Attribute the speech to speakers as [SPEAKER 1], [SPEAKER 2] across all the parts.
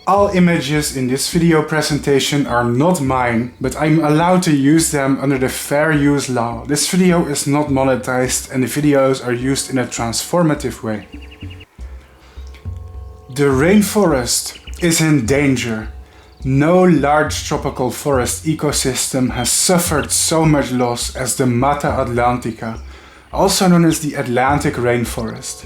[SPEAKER 1] All images in this video presentation are not mine, but I'm allowed to use them under the fair use law. This video is not monetized and the videos are used in a transformative way. The rainforest is in danger. No large tropical forest ecosystem has suffered so much loss as the Mata Atlantica, also known as the Atlantic Rainforest,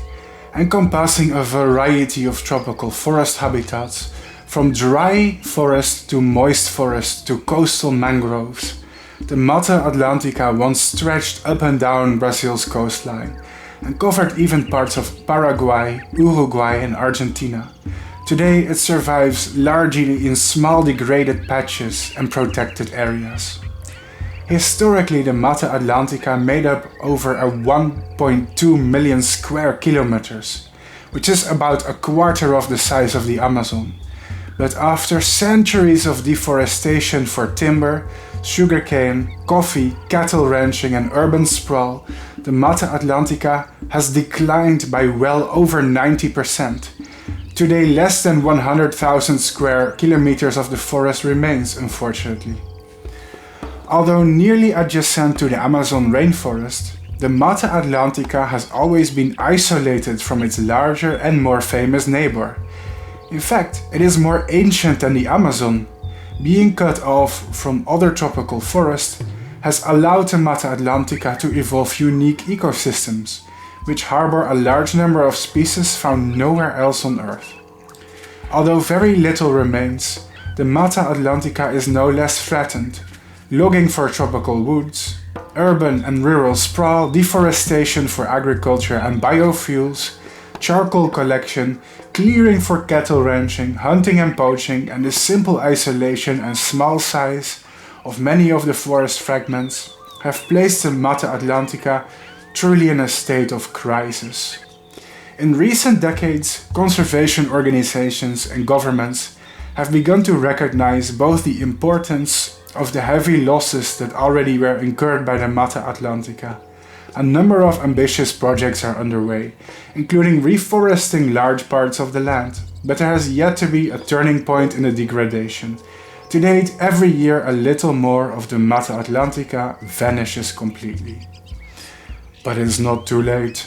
[SPEAKER 1] encompassing a variety of tropical forest habitats, from dry forest to moist forest to coastal mangroves. The Mata Atlantica once stretched up and down Brazil's coastline and covered even parts of Paraguay, Uruguay and Argentina. Today it survives largely in small degraded patches and protected areas. Historically, the Mata Atlantica made up over 1.2 million square kilometers, which is about a quarter of the size of the Amazon. But after centuries of deforestation for timber, sugarcane, coffee, cattle ranching and urban sprawl, the Mata Atlantica has declined by well over 90%. Today, less than 100,000 square kilometers of the forest remains, unfortunately. Although nearly adjacent to the Amazon rainforest, the Mata Atlantica has always been isolated from its larger and more famous neighbor. In fact, it is more ancient than the Amazon. Being cut off from other tropical forests has allowed the Mata Atlantica to evolve unique ecosystems, which harbor a large number of species found nowhere else on Earth. Although very little remains, the Mata Atlantica is no less threatened. Logging for tropical woods, urban and rural sprawl, deforestation for agriculture and biofuels, charcoal collection, clearing for cattle ranching, hunting and poaching, and the simple isolation and small size of many of the forest fragments have placed the Mata Atlantica truly in a state of crisis. In recent decades, conservation organizations and governments have begun to recognize both the importance of the heavy losses that already were incurred by the Mata Atlantica. A number of ambitious projects are underway, including reforesting large parts of the land, but there has yet to be a turning point in the degradation. To date, every year a little more of the Mata Atlantica vanishes completely. But it's not too late.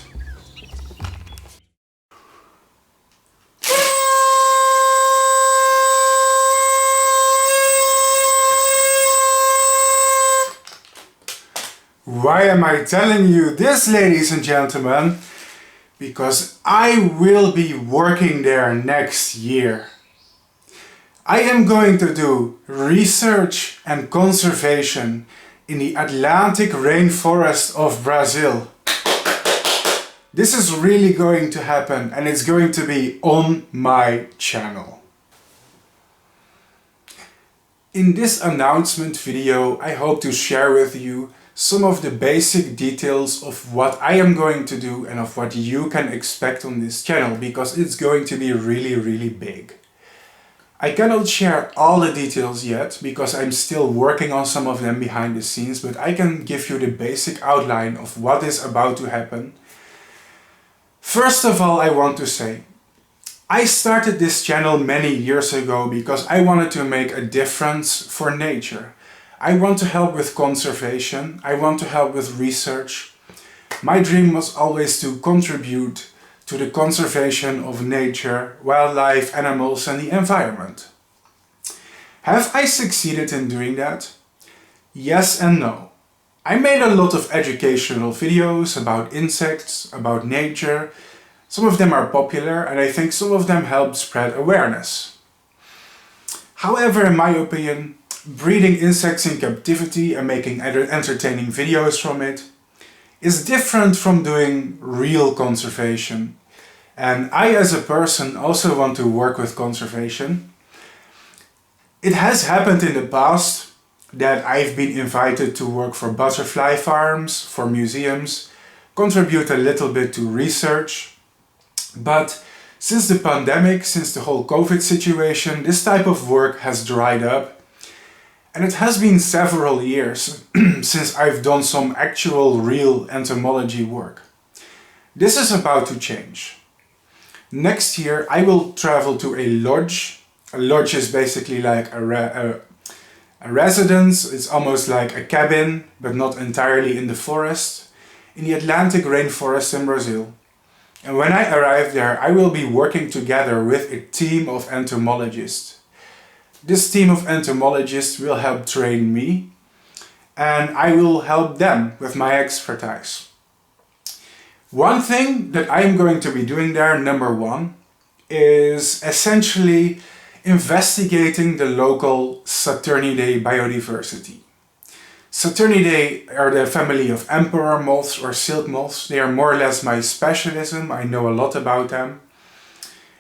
[SPEAKER 1] Why am I telling you this, ladies and gentlemen? Because I will be working there next year. I am going to do research and conservation in the Atlantic Rainforest of Brazil. This is really going to happen and it's going to be on my channel. In this announcement video, I hope to share with you some of the basic details of what I am going to do and of what you can expect on this channel, because it's going to be really big. I cannot share all the details yet because I'm still working on some of them behind the scenes, but I can give you the basic outline of what is about to happen. First of all, I want to say, I started this channel many years ago because I wanted to make a difference for nature. I want to help with conservation, I want to help with research. My dream was always to contribute to the conservation of nature, wildlife, animals and the environment. Have I succeeded in doing that? Yes and no. I made a lot of educational videos about insects, about nature. Some of them are popular and I think some of them help spread awareness. However, in my opinion, breeding insects in captivity and making entertaining videos from it is different from doing real conservation. And I as a person also want to work with conservation. It has happened in the past that I've been invited to work for butterfly farms, for museums, contribute a little bit to research. But since the pandemic, since the whole COVID situation, this type of work has dried up. And it has been several years since I've done some actual real entomology work. This is about to change. Next year I will travel to a lodge A lodge is basically like a residence. It's almost like a cabin, but not entirely in the forest, in the Atlantic Rainforest in Brazil. And when I arrive there, I will be working together with a team of entomologists. This team of entomologists will help train me, and I will help them with my expertise. One thing that I am going to be doing there, number one, is essentially investigating the local Saturniidae biodiversity. Saturniidae are the family of emperor moths or silk moths. They are more or less my specialism. I know a lot about them.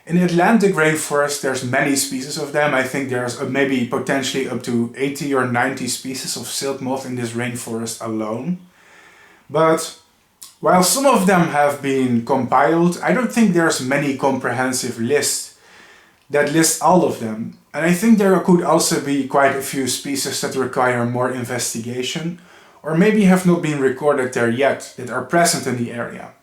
[SPEAKER 1] In the Atlantic Rainforest, there's many species of them. I think there's maybe potentially up to 80 or 90 species of silk moth in this rainforest alone. But while some of them have been compiled, I don't think there's many comprehensive lists that list all of them. And I think there could also be quite a few species that require more investigation, or maybe have not been recorded there yet, that are present in the area.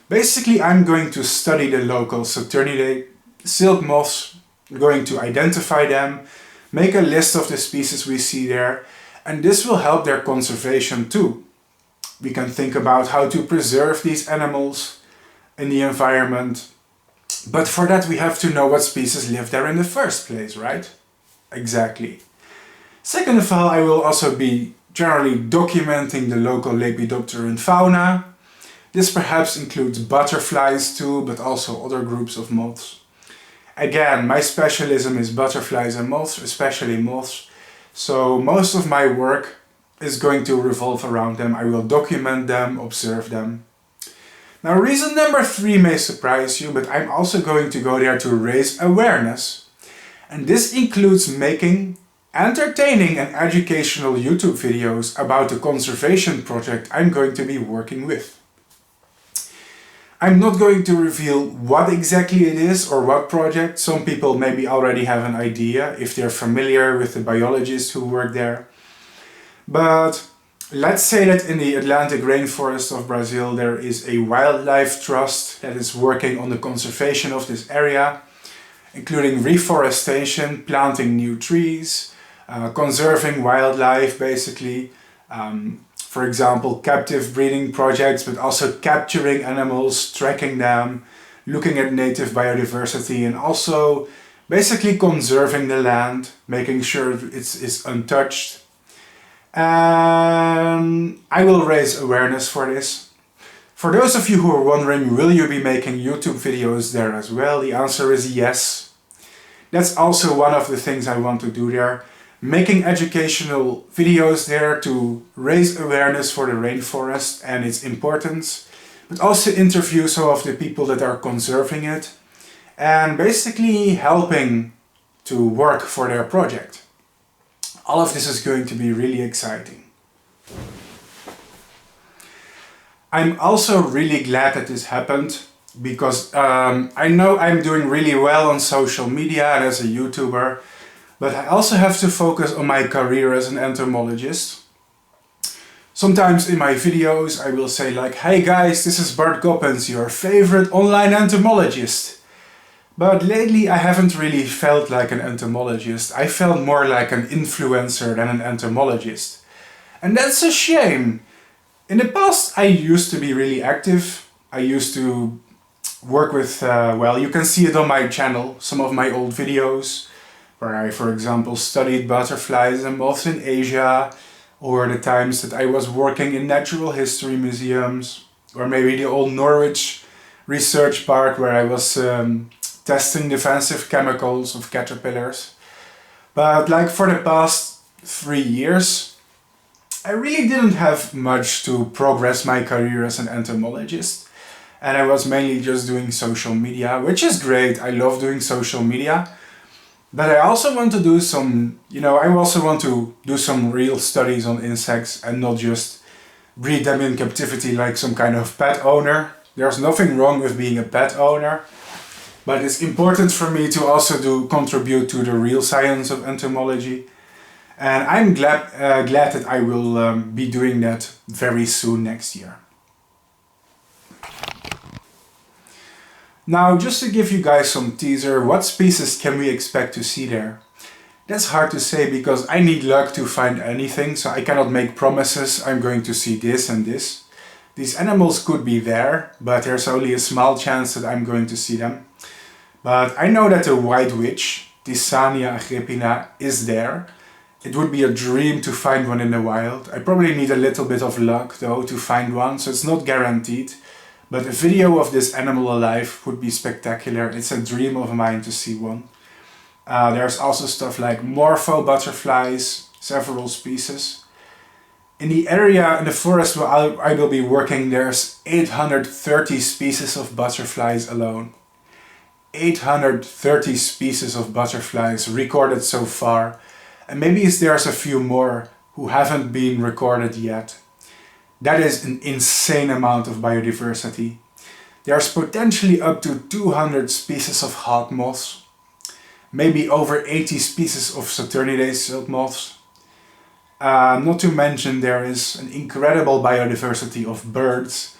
[SPEAKER 1] Basically, I'm going to study the local Saturniidae silk moths, going to identify them, make a list of the species we see there, and this will help their conservation too. We can think about how to preserve these animals in the environment, but for that we have to know what species live there in the first place, right? Exactly. Second of all, I will also be generally documenting the local Lepidopteran fauna. This perhaps includes butterflies too, but also other groups of moths. Again, my specialism is butterflies and moths, especially moths. So most of my work is going to revolve around them. I will document them, observe them. Now, reason number 3 may surprise you, but I'm also going to go there to raise awareness. And this includes making entertaining and educational YouTube videos about the conservation project I'm going to be working with. I'm not going to reveal what exactly it is or what project. Some people maybe already have an idea if they're familiar with the biologists who work there. But let's say that in the Atlantic Rainforest of Brazil there is a wildlife trust that is working on the conservation of this area, including reforestation, planting new trees, conserving wildlife basically. For example, captive breeding projects, but also capturing animals, tracking them, looking at native biodiversity, and also basically conserving the land, making sure it's untouched. And I will raise awareness for this. For those of you who are wondering, will you be making YouTube videos there as well? The answer is yes. That's also one of the things I want to do there. Making educational videos there to raise awareness for the rainforest and its importance, but also interview some of the people that are conserving it and basically helping to work for their project. All of this is going to be really exciting. I'm also really glad that this happened because I know I'm doing really well on social media and as a YouTuber. But I also have to focus on my career as an entomologist. Sometimes in my videos I will say like, hey guys, this is Bart Coppens, your favorite online entomologist. But lately I haven't really felt like an entomologist. I felt more like an influencer than an entomologist. And that's a shame. In the past I used to be really active. I used to work with, well, you can see it on my channel, some of my old videos, where I, for example, studied butterflies and moths in Asia, or the times that I was working in natural history museums, or maybe the old Norwich research park where I was testing defensive chemicals of caterpillars. But like for the past 3 years, I really didn't have much to progress my career as an entomologist. And I was mainly just doing social media, which is great. I love doing social media. But I also want to do some, I also want to do some real studies on insects and not just breed them in captivity like some kind of pet owner. There's nothing wrong with being a pet owner, but it's important for me to also contribute to the real science of entomology. And I'm glad that I will be doing that very soon next year. Now, just to give you guys some teaser, what species can we expect to see there? That's hard to say because I need luck to find anything, so I cannot make promises I'm going to see this and this. These animals could be there, but there's only a small chance that I'm going to see them. But I know that the white witch, Thysania agrippina, is there. It would be a dream to find one in the wild. I probably need a little bit of luck though to find one, so it's not guaranteed. But a video of this animal alive would be spectacular. It's a dream of mine to see one. There's also stuff like Morpho Butterflies, several species. In the area, in the forest where I will be working, there's 830 species of butterflies alone. 830 species of butterflies recorded so far. And maybe there's a few more who haven't been recorded yet. That is an insane amount of biodiversity. There's potentially up to 200 species of hawk moths, maybe over 80 species of Saturniidae silk moths. Not to mention there is an incredible biodiversity of birds,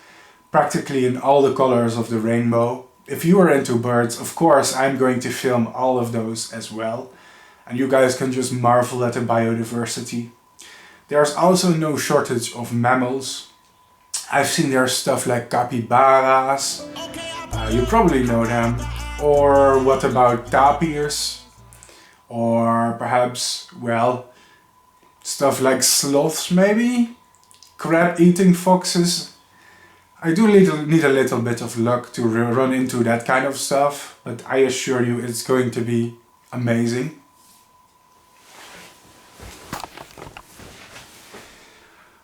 [SPEAKER 1] practically in all the colors of the rainbow. If you are into birds, of course I'm going to film all of those as well. And you guys can just marvel at the biodiversity. There's also no shortage of mammals. I've seen there's stuff like capybaras, you probably know them. Or what about tapirs? Or perhaps, well, stuff like sloths maybe? Crab-eating foxes? I do need a little bit of luck to run into that kind of stuff, but I assure you it's going to be amazing.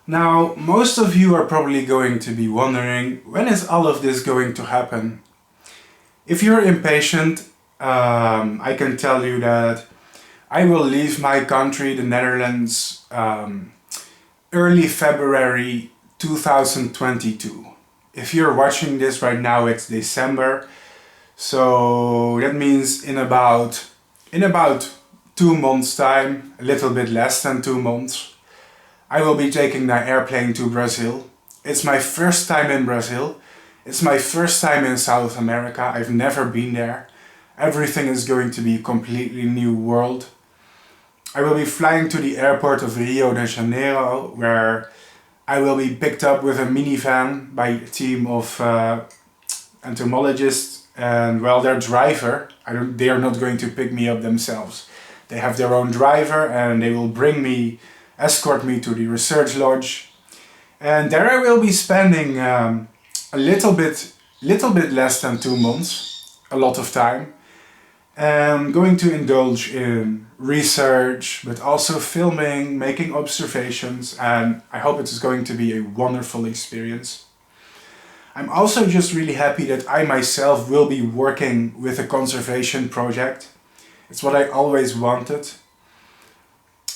[SPEAKER 1] Now, most of you are probably going to be wondering, when is all of this going to happen? If you're impatient, I can tell you that I will leave my country, the Netherlands, early February 2022. If you're watching this right now, it's December, so that means in about 2 months' time, a little bit less than 2 months, I will be taking the airplane to Brazil. It's my first time in Brazil. It's my first time in South America. I've never been there. Everything is going to be a completely new world. I will be flying to the airport of Rio de Janeiro, where I will be picked up with a minivan by a team of entomologists, and well, their driver, they are not going to pick me up themselves. They have their own driver and they will escort me to the research lodge. And there I will be spending a little bit less than 2 months, a lot of time. I'm going to indulge in research, but also filming, making observations, and I hope it is going to be a wonderful experience. I'm also just really happy that I myself will be working with a conservation project. It's what I always wanted.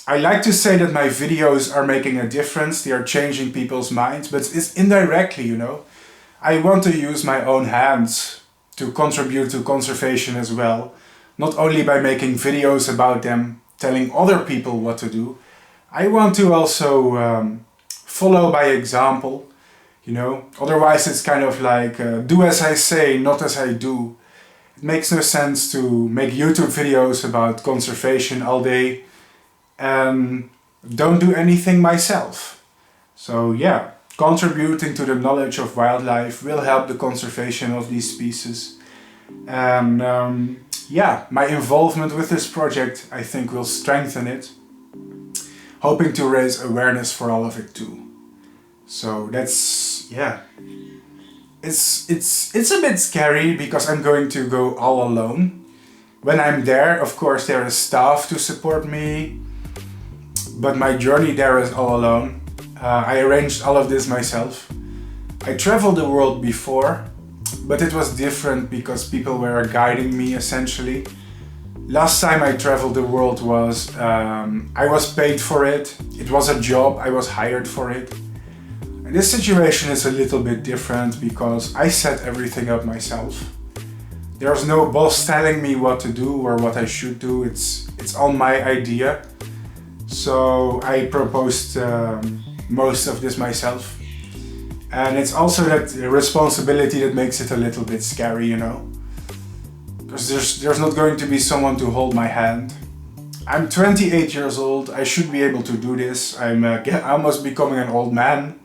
[SPEAKER 1] I like to say that my videos are making a difference, they are changing people's minds, but it's indirectly, you know. I want to use my own hands to contribute to conservation as well. Not only by making videos about them, telling other people what to do. I want to also follow by example, you know. Otherwise it's kind of like do as I say, not as I do. It makes no sense to make YouTube videos about conservation all day and don't do anything myself. So yeah, contributing to the knowledge of wildlife will help the conservation of these species. And yeah, my involvement with this project I think will strengthen it, hoping to raise awareness for all of it too. So that's, yeah, it's a bit scary because I'm going to go all alone. When I'm there, of course there is staff to support me, but my journey there is all alone. I arranged all of this myself. I traveled the world before, but it was different because people were guiding me essentially. Last time I traveled the world was, I was paid for it. It was a job, I was hired for it. And this situation is a little bit different because I set everything up myself. There's no boss telling me what to do or what I should do. It's all my idea. So I proposed most of this myself. And it's also that responsibility that makes it a little bit scary, you know. because there's not going to be someone to hold my hand. I'm 28 years old, I should be able to do this. I'm almost becoming an old man.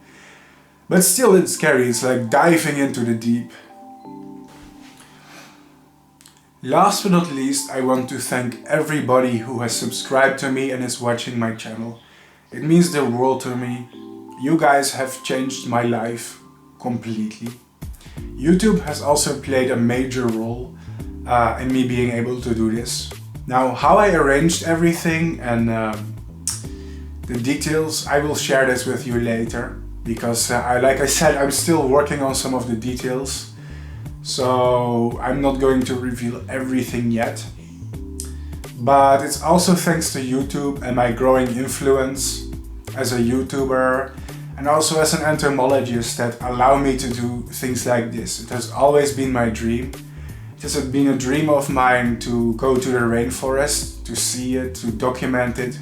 [SPEAKER 1] But still it's scary, it's like diving into the deep. Last but not least, I want to thank everybody who has subscribed to me and is watching my channel. It means the world to me. You guys have changed my life completely. YouTube has also played a major role in me being able to do this. Now, how I arranged everything and the details, I will share this with you later, because like I said, I'm still working on some of the details, so I'm not going to reveal everything yet. But it's also thanks to YouTube and my growing influence as a YouTuber and also as an entomologist that allow me to do things like this. It has always been my dream. It has been a dream of mine to go to the rainforest, to see it, to document it.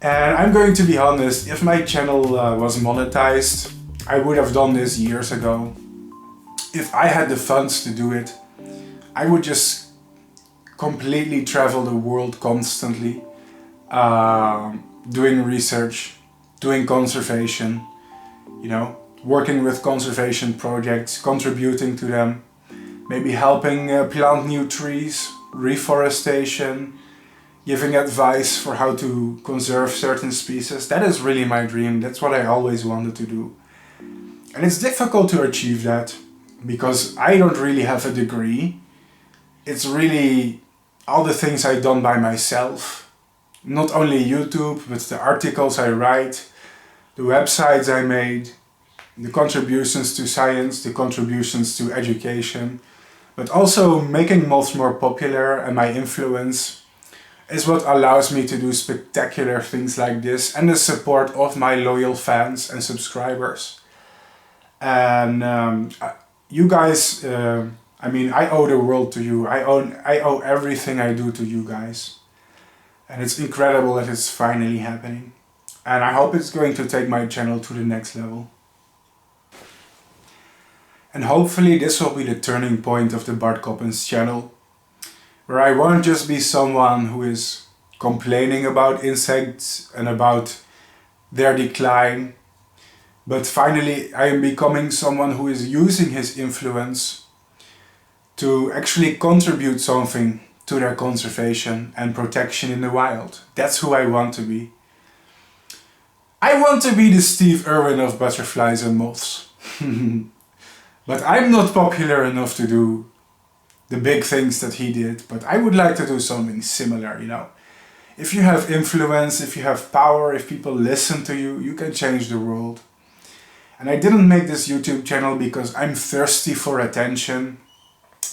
[SPEAKER 1] And I'm going to be honest, if my channel was monetized, I would have done this years ago. If I had the funds to do it, I would just completely travel the world constantly, doing research, doing conservation, you know, working with conservation projects, contributing to them, maybe helping plant new trees, reforestation, giving advice for how to conserve certain species. That is really my dream. That's what I always wanted to do. And it's difficult to achieve that because I don't really have a degree. It's really all the things I've done by myself. Not only YouTube, but the articles I write, the websites I made, the contributions to science, the contributions to education, but also making moths more popular and my influence is what allows me to do spectacular things like this, and the support of my loyal fans and subscribers. And you guys, I mean, I owe the world to you. I owe everything I do to you guys. And it's incredible that it's finally happening. And I hope it's going to take my channel to the next level. And hopefully this will be the turning point of the Bart Coppens channel, where I won't just be someone who is complaining about insects and about their decline, but finally I am becoming someone who is using his influence to actually contribute something to their conservation and protection in the wild. That's who I want to be. I want to be the Steve Irwin of butterflies and moths. But I'm not popular enough to do the big things that he did, but I would like to do something similar, you know. If you have influence, if you have power, if people listen to you, you can change the world. And I didn't make this YouTube channel because I'm thirsty for attention,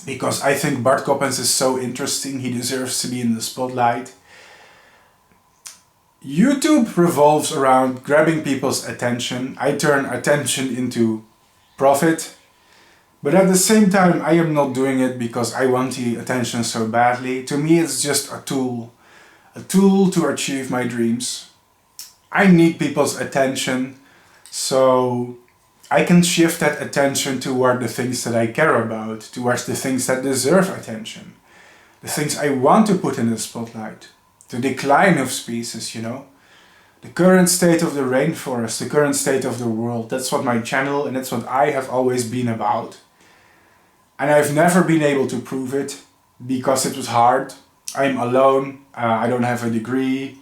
[SPEAKER 1] because I think Bart Coppens is so interesting, he deserves to be in the spotlight. YouTube revolves around grabbing people's attention. I turn attention into profit. But at the same time, I am not doing it because I want the attention so badly. To me, it's just a tool to achieve my dreams. I need people's attention so I can shift that attention toward the things that I care about, towards the things that deserve attention, the things I want to put in the spotlight, the decline of species, you know, the current state of the rainforest, the current state of the world. That's what my channel and that's what I have always been about. And I've never been able to prove it because it was hard. I'm alone, I don't have a degree,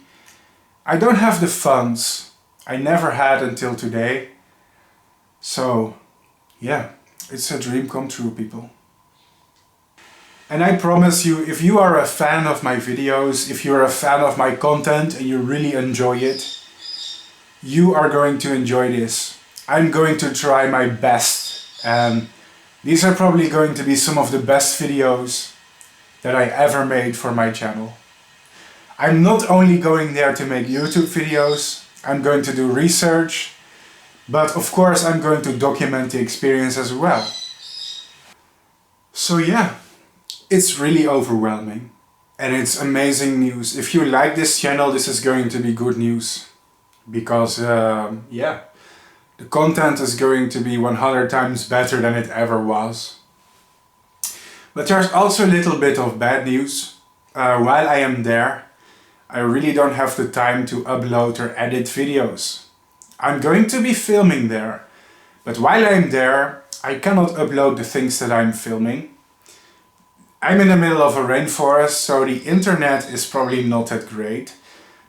[SPEAKER 1] I don't have the funds. I never had until today. So, yeah, it's a dream come true, people. And I promise you, if you are a fan of my videos, if you're a fan of my content and you really enjoy it, you are going to enjoy this. I'm going to try my best, and these are probably going to be some of the best videos that I ever made for my channel. I'm not only going there to make YouTube videos, I'm going to do research, but of course I'm going to document the experience as well. So yeah, it's really overwhelming and it's amazing news. If you like this channel, this is going to be good news, because yeah, the content is going to be 100 times better than it ever was. But there's also a little bit of bad news. While I am there, I really don't have the time to upload or edit videos. I'm going to be filming there, but while I'm there, I cannot upload the things that I'm filming. I'm in the middle of a rainforest, so the internet is probably not that great.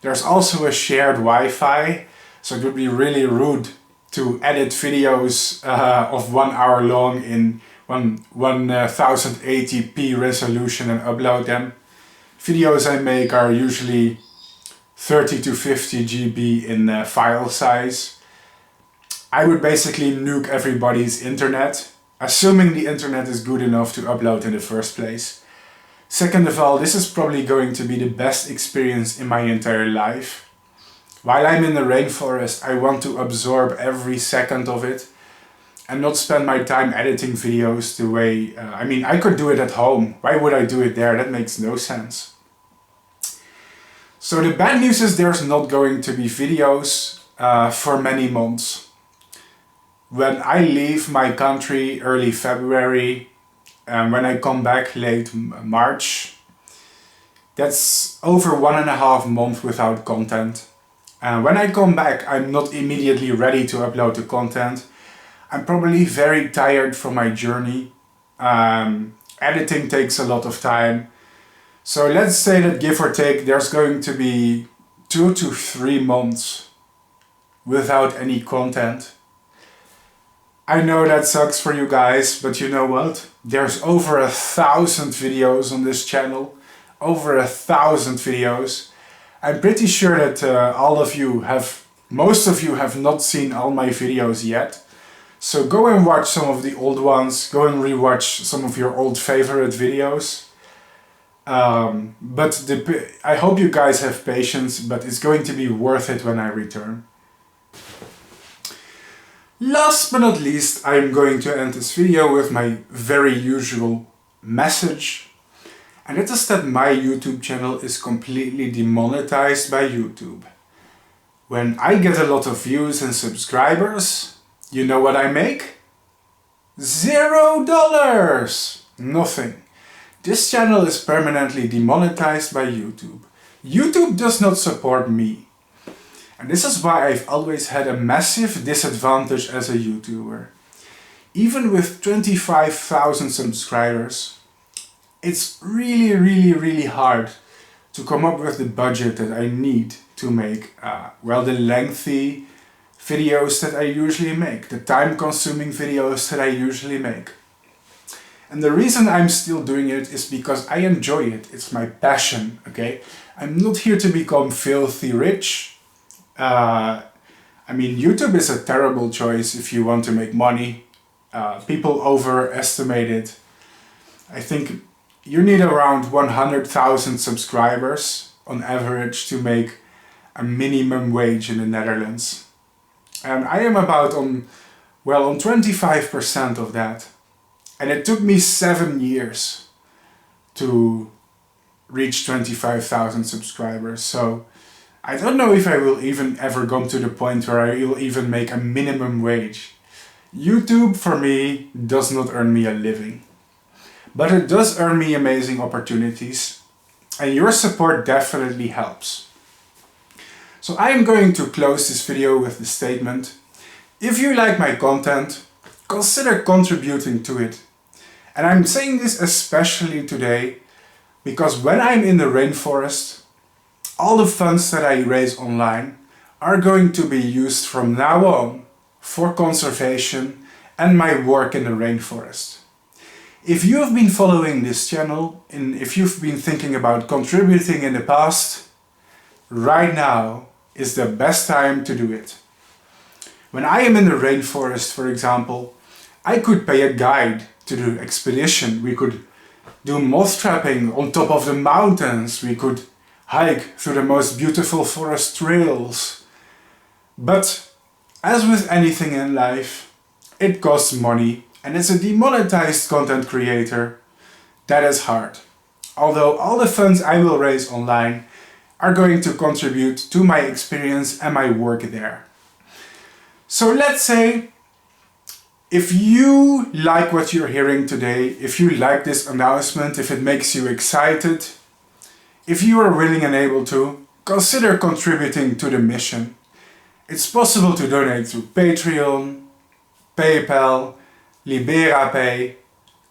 [SPEAKER 1] There's also a shared Wi-Fi, so it would be really rude to edit videos of 1 hour long in 1080p resolution and upload them. Videos I make are usually 30 to 50 GB in file size. I would basically nuke everybody's internet, assuming the internet is good enough to upload in the first place. Second of all, this is probably going to be the best experience in my entire life. While I'm in the rainforest, I want to absorb every second of it and not spend my time editing videos the way... I could do it at home. Why would I do it there? That makes no sense. So the bad news is there's not going to be videos for many months. When I leave my country early February and when I come back late March, that's over 1.5 months without content. And when I come back, I'm not immediately ready to upload the content. I'm probably very tired from my journey. Editing takes a lot of time. So let's say that give or take, there's going to be 2 to 3 months without any content. I know that sucks for you guys, but you know what? There's over 1,000 videos on this channel. Over 1,000 videos. I'm pretty sure that most of you have not seen all my videos yet. So go and watch some of the old ones. Go and rewatch some of your old favorite videos. I hope you guys have patience, but it's going to be worth it when I return. Last but not least, I'm going to end this video with my very usual message. And it is that my YouTube channel is completely demonetized by YouTube. When I get a lot of views and subscribers, you know what I make? $0! Nothing. This channel is permanently demonetized by YouTube. YouTube does not support me. And this is why I've always had a massive disadvantage as a YouTuber. Even with 25,000 subscribers, it's really hard to come up with the budget that I need to make the lengthy videos that I usually make, the time-consuming videos that I usually make. And the reason I'm still doing it is because I enjoy it. It's my passion, okay? I'm not here to become filthy rich. YouTube is a terrible choice if you want to make money. People overestimate it. I think you need around 100,000 subscribers on average to make a minimum wage in the Netherlands. And I am about on 25% of that. And it took me 7 years to reach 25,000 subscribers. So I don't know if I will even ever come to the point where I will even make a minimum wage. YouTube for me does not earn me a living. But it does earn me amazing opportunities. And your support definitely helps. So I am going to close this video with the statement: if you like my content, consider contributing to it. And I'm saying this especially today because when I'm in the rainforest, all the funds that I raise online are going to be used from now on for conservation and my work in the rainforest. If you have been following this channel and if you've been thinking about contributing in the past, right now is the best time to do it. When I am in the rainforest, for example, I could pay a guide to the expedition. We could do moth trapping on top of the mountains. We could hike through the most beautiful forest trails. But as with anything in life, it costs money, and as a demonetized content creator, that is hard. Although all the funds I will raise online are going to contribute to my experience and my work there. So let's say If you like what you're hearing today, if you like this announcement, if it makes you excited, if you are willing and able to, consider contributing to the mission. It's possible to donate through Patreon, PayPal, LiberaPay,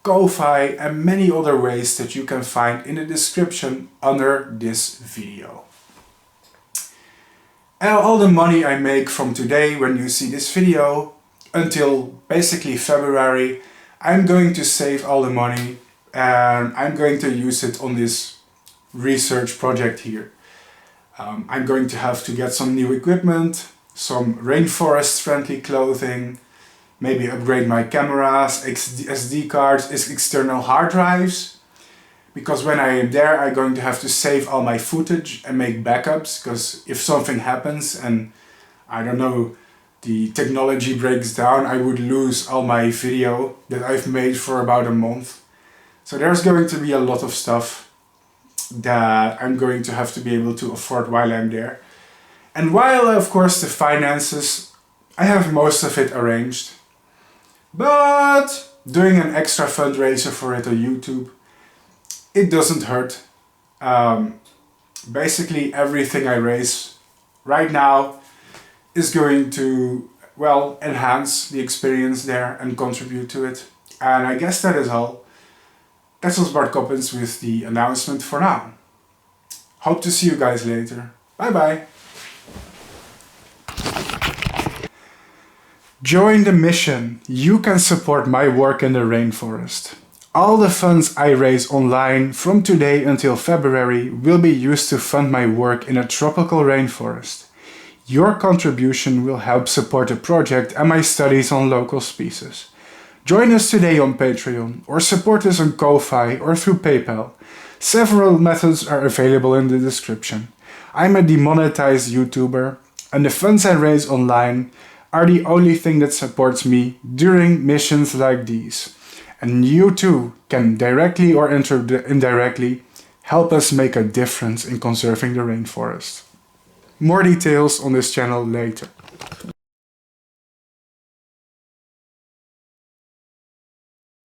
[SPEAKER 1] Ko-Fi and many other ways that you can find in the description under this video. And all the money I make from today when you see this video until basically February, I'm going to save all the money and I'm going to use it on this research project here. I'm going to have to get some new equipment, some rainforest friendly clothing, maybe upgrade my cameras, SD cards, external hard drives. Because when I am there, I'm going to have to save all my footage and make backups, because if something happens and, I don't know, the technology breaks down, I would lose all my video that I've made for about a month. So there's going to be a lot of stuff that I'm going to have to be able to afford while I'm there. And while, of course, the finances, I have most of it arranged. But doing an extra fundraiser for it on YouTube, it doesn't hurt. Basically everything I raise right now is going to, well, enhance the experience there and contribute to it. And I guess that is all. That was Bart Coppens with the announcement for now. Hope to see you guys later. Bye bye. Join the mission. You can support my work in the rainforest. All the funds I raise online from today until February will be used to fund my work in a tropical rainforest. Your contribution will help support the project and my studies on local species. Join us today on Patreon or support us on Ko-Fi or through PayPal. Several methods are available in the description. I'm a demonetized YouTuber and the funds I raise online are the only thing that supports me during missions like these. And you too can directly or indirectly help us make a difference in conserving the rainforest. More details on this channel later.